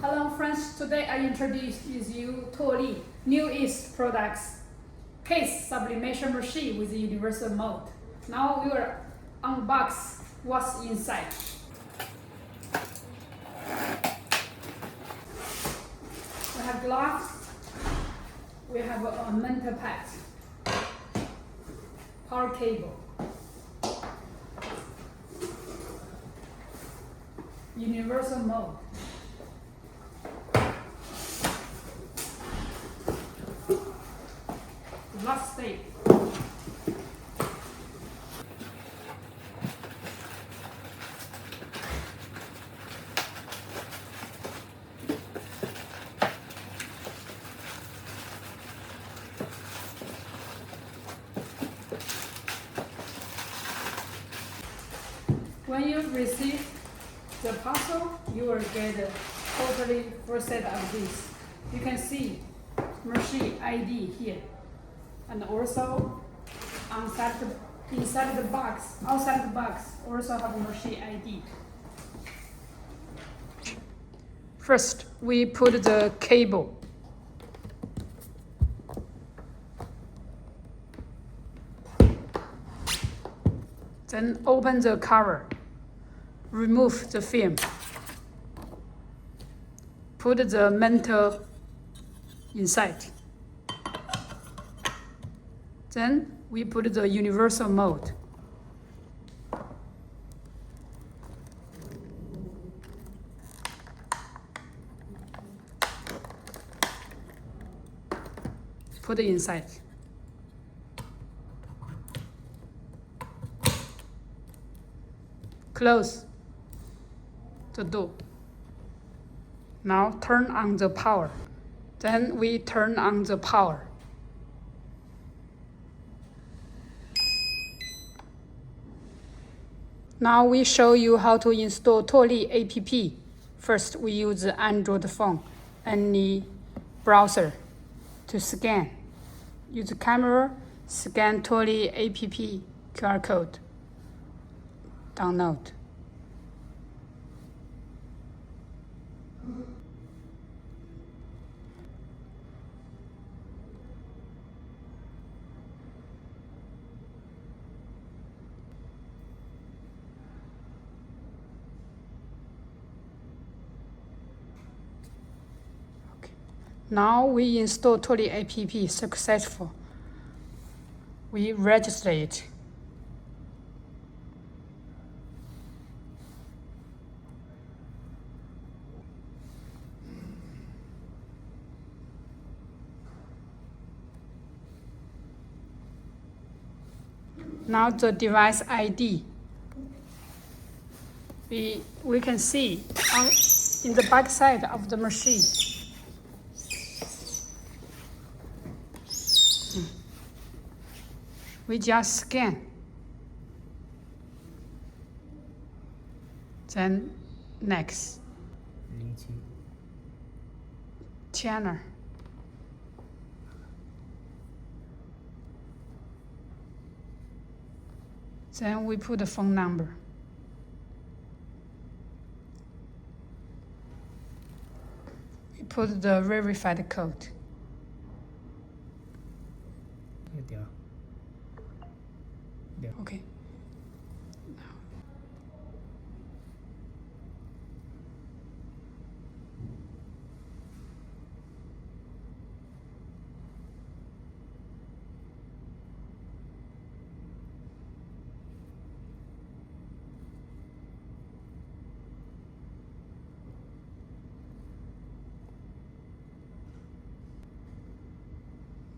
Hello friends, today I introduce you TUOLI newest products case sublimation machine with universal mode. Now we will unbox what's inside. We have gloves, we have a mental pad, power cable, universal mode. Last step. When you receive the parcel, you will get a totally full set of this. You can see machine ID here. And also inside the box, outside the box, also have a machine ID. First, we put the cable. Then open the cover. Remove the film. Put the mental inside. Then we put the universal mode. Put it inside. Close the door. Now turn on the power. Then we turn on the power. Now we show you how to install TUOLI app. First, we use the Android phone, any browser to scan. Use the camera, scan TUOLI app QR code. Download. Now we install TUOLI app successful. We register it. Now the device ID. We can see in the back side of the machine. We just scan. Then next. Channel. Then we put the phone number. We put the verified code. Okay.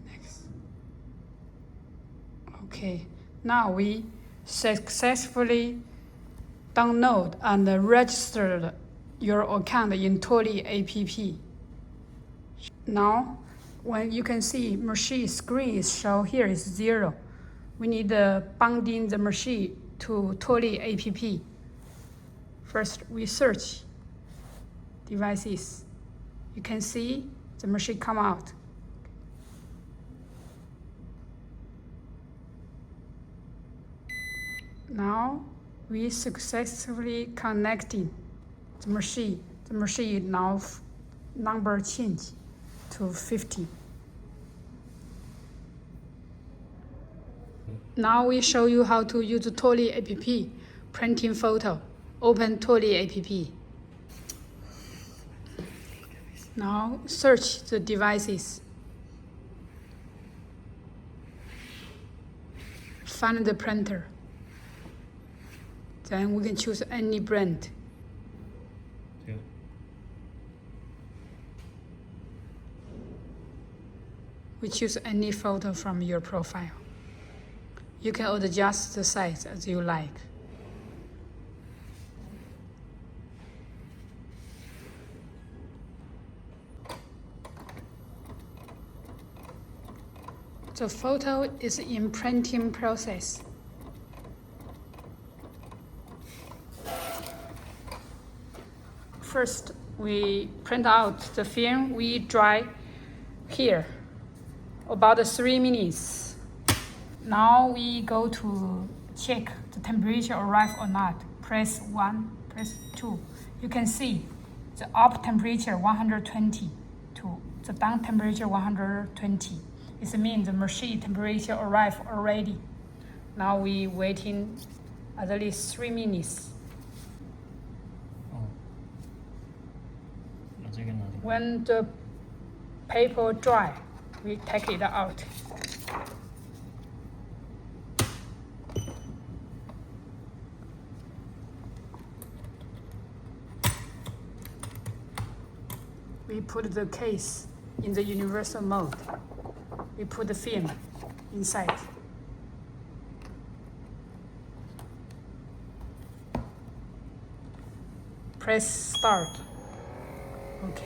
Next. Okay. Now we successfully download and registered your account in TUOLI app. Now, when you can see machine screen is show here is 0. We need binding the machine to TUOLI app. First, we search devices. You can see the machine come out. Now we successfully connecting the machine. The machine now number change to 50. Now we show you how to use the TUOLI app, printing photo. Open TUOLI app. Now search the devices. Find the printer. Then we can choose any brand. Yeah. We choose any photo from your profile. You can adjust the size as you like. The photo is in printing process. First, we print out the film we dry here, about 3 minutes. Now we go to check the temperature arrive or not. Press 1, press 2. You can see the up temperature 120 to the down temperature 120. It means the machine temperature arrived already. Now we waiting at least 3 minutes. When the paper dry, we take it out. We put the case in the universal mode. We put the film inside. Press start. Okay.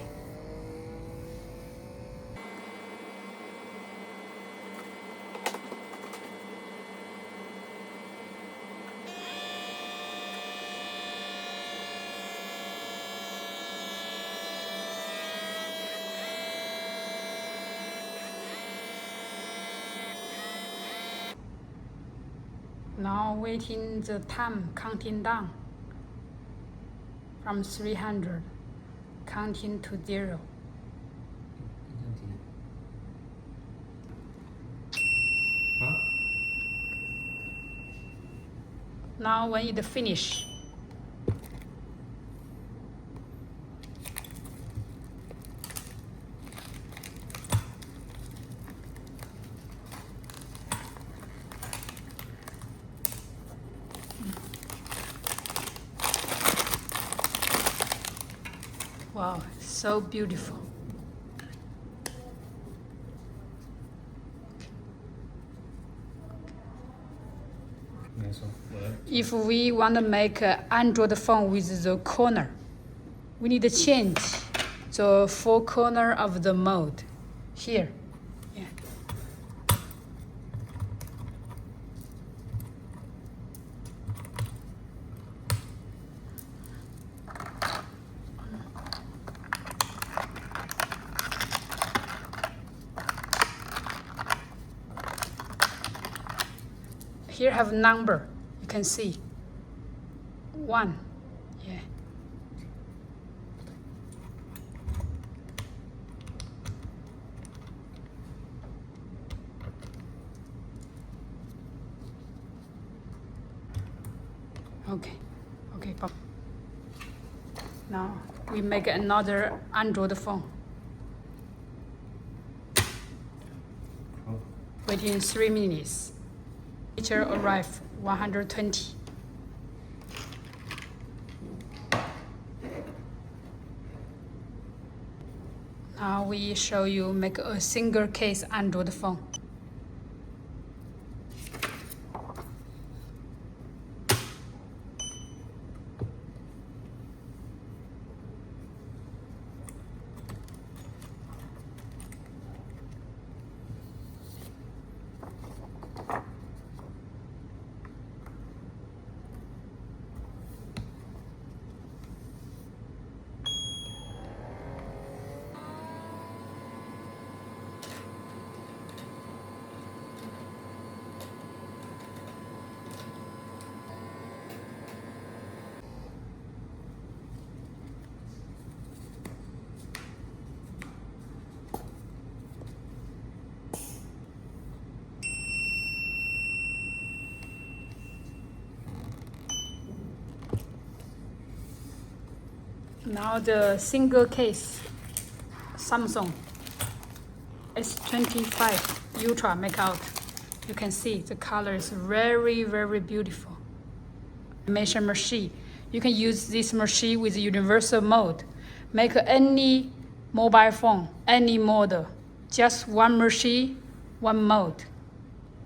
Now waiting the time counting down from 300, counting to 0. Now when it finish, wow, so beautiful. If we want to make an Android phone with the corner, we need to change the 4 corner of the mode here. Yeah. Here have number, you can see 1. Yeah. Okay. Now we make another Android phone. Within 3 minutes. Picture arrive 120. Now we show you make a single case Android phone. Now the single case Samsung S25 Ultra make out. You can see the color is very, very beautiful. Animation machine. You can use this machine with universal mode. Make any mobile phone, any model. Just one machine, one mode.